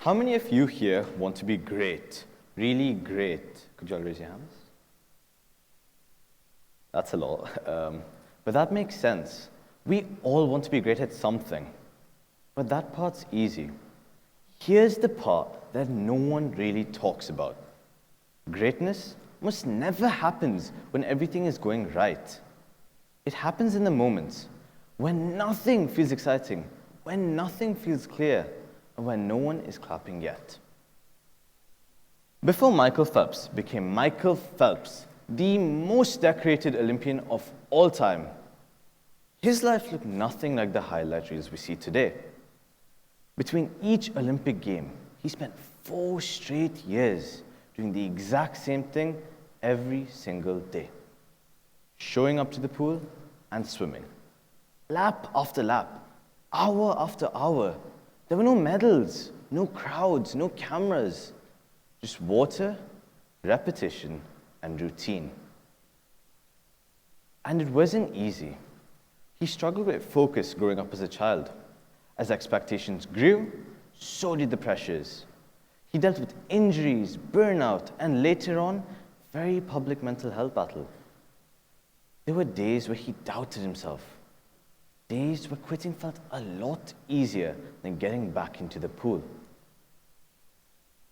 How many of you here want to be great? Really great? Could you all raise your hands? That's a lot. But that makes sense. We all want to be great at something. But that part's easy. Here's the part that no one really talks about. Greatness almost never happens when everything is going right. It happens in the moments when nothing feels exciting, when nothing feels clear, and when no one is clapping yet. Before Michael Phelps became Michael Phelps, the most decorated Olympian of all time, his life looked nothing like the highlight reels we see today. Between each Olympic game, he spent 4 straight years doing the exact same thing every single day. Showing up to the pool and swimming. Lap after lap, hour after hour. There were no medals, no crowds, no cameras. Just water, repetition, and routine. And it wasn't easy. He struggled with focus growing up as a child. As expectations grew, so did the pressures. He dealt with injuries, burnout, and later on, very public mental health battle. There were days where he doubted himself. Days where quitting felt a lot easier than getting back into the pool.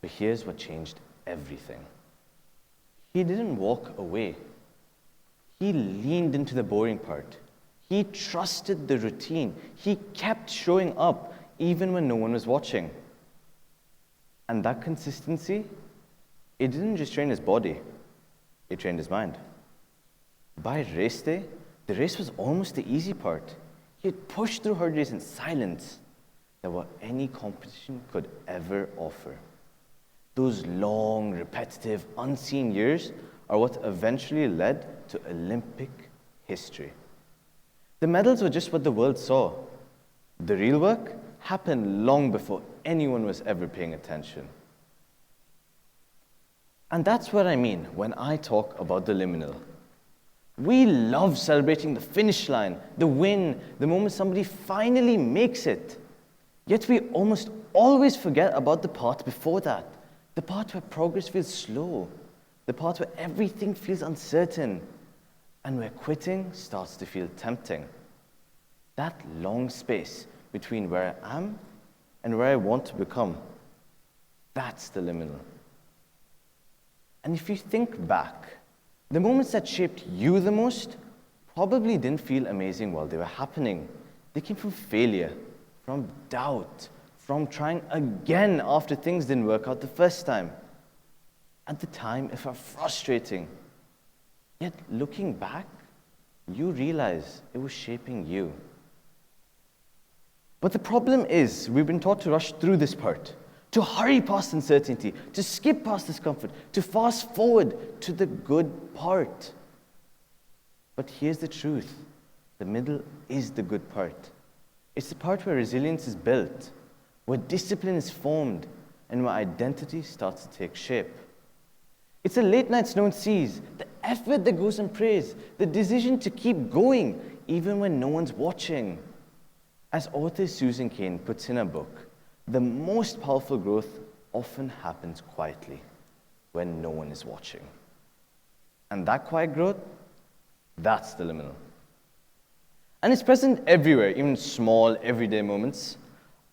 But here's what changed everything. He didn't walk away. He leaned into the boring part. He trusted the routine. He kept showing up even when no one was watching. And that consistency, it didn't just train his body, it trained his mind. By race day, the race was almost the easy part. He had pushed through hard days in silence than what any competition could ever offer. Those long, repetitive, unseen years are what eventually led to Olympic history. The medals were just what the world saw. The real work happened long before anyone was ever paying attention. And that's what I mean when I talk about the liminal. We love celebrating the finish line, the win, the moment somebody finally makes it. Yet we almost always forget about the part before that, the part where progress feels slow, the part where everything feels uncertain, and where quitting starts to feel tempting. That long space between where I am and where I want to become, that's the liminal. And if you think back, the moments that shaped you the most probably didn't feel amazing while they were happening. They came from failure, from doubt, from trying again after things didn't work out the first time. At the time, it felt frustrating. Yet looking back, you realize it was shaping you. But the problem is, we've been taught to rush through this part, to hurry past uncertainty, to skip past discomfort, to fast forward to the good part. But here's the truth. The middle is the good part. It's the part where resilience is built, where discipline is formed, and where identity starts to take shape. It's the late nights no one sees, the effort that goes unpraised, the decision to keep going even when no one's watching. As author Susan Cain puts in her book, the most powerful growth often happens quietly when no one is watching. And that quiet growth, that's the liminal. And it's present everywhere, even small, everyday moments.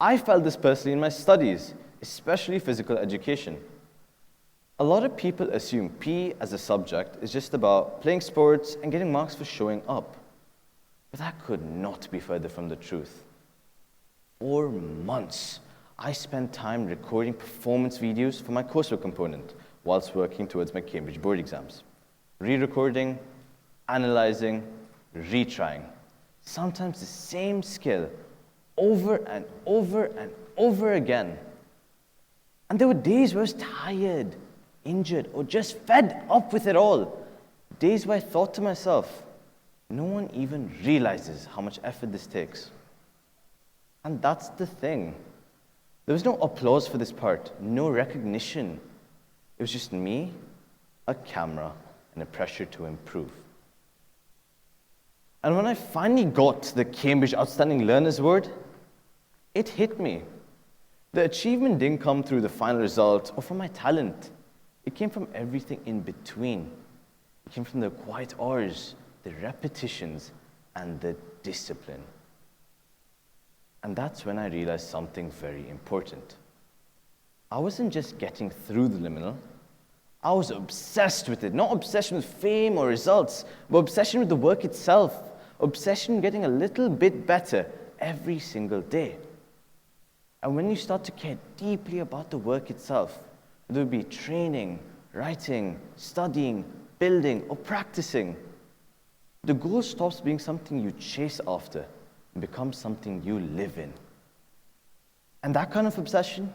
I felt this personally in my studies, especially physical education. A lot of people assume PE as a subject is just about playing sports and getting marks for showing up. But that could not be further from the truth. For months, I spent time recording performance videos for my coursework component whilst working towards my Cambridge board exams. Re-recording, analyzing, retrying. Sometimes the same skill over and over and over again. And there were days where I was tired, injured, or just fed up with it all. Days where I thought to myself, no one even realizes how much effort this takes. And that's the thing. There was no applause for this part, no recognition. It was just me, a camera, and a pressure to improve. And when I finally got the Cambridge Outstanding Learners Award, it hit me. The achievement didn't come through the final result or from my talent. It came from everything in between. It came from the quiet hours, the repetitions, and the discipline. And that's when I realized something very important. I wasn't just getting through the liminal. I was obsessed with it. Not obsession with fame or results, but obsession with the work itself. Obsession with getting a little bit better every single day. And when you start to care deeply about the work itself, whether it be training, writing, studying, building, or practicing, the goal stops being something you chase after and becomes something you live in. And that kind of obsession,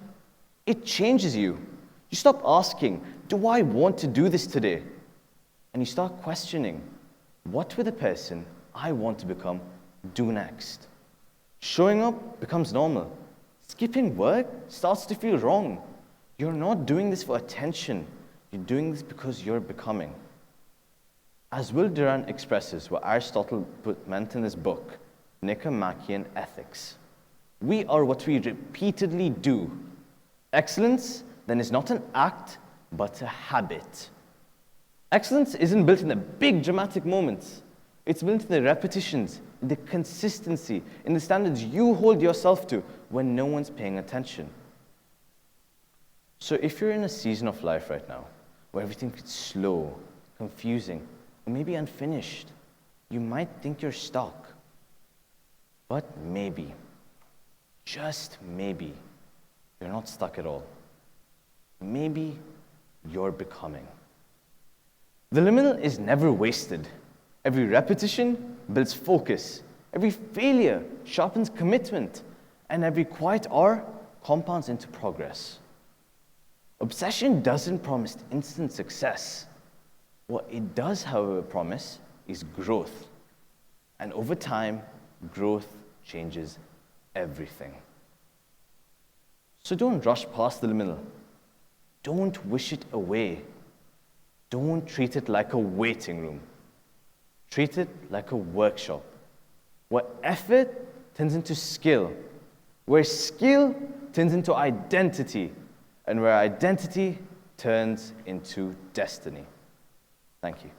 it changes you. You stop asking, do I want to do this today? And you start questioning, what will the person I want to become do next? Showing up becomes normal. Skipping work starts to feel wrong. You're not doing this for attention. You're doing this because you're becoming. As Will Durant expresses what Aristotle meant in his book, Nicomachean Ethics, we are what we repeatedly do. Excellence, then, is not an act, but a habit. Excellence isn't built in the big dramatic moments. It's built in the repetitions, in the consistency, in the standards you hold yourself to when no one's paying attention. So if you're in a season of life right now where everything feels slow, confusing, or maybe unfinished, you might think you're stuck. But maybe, just maybe, you're not stuck at all. Maybe you're becoming. The liminal is never wasted. Every repetition builds focus. Every failure sharpens commitment. And every quiet hour compounds into progress. Obsession doesn't promise instant success. What it does, however, promise is growth. And over time, growth changes everything. So don't rush past the liminal. Don't wish it away. Don't treat it like a waiting room. Treat it like a workshop, where effort turns into skill, where skill turns into identity, and where identity turns into destiny. Thank you.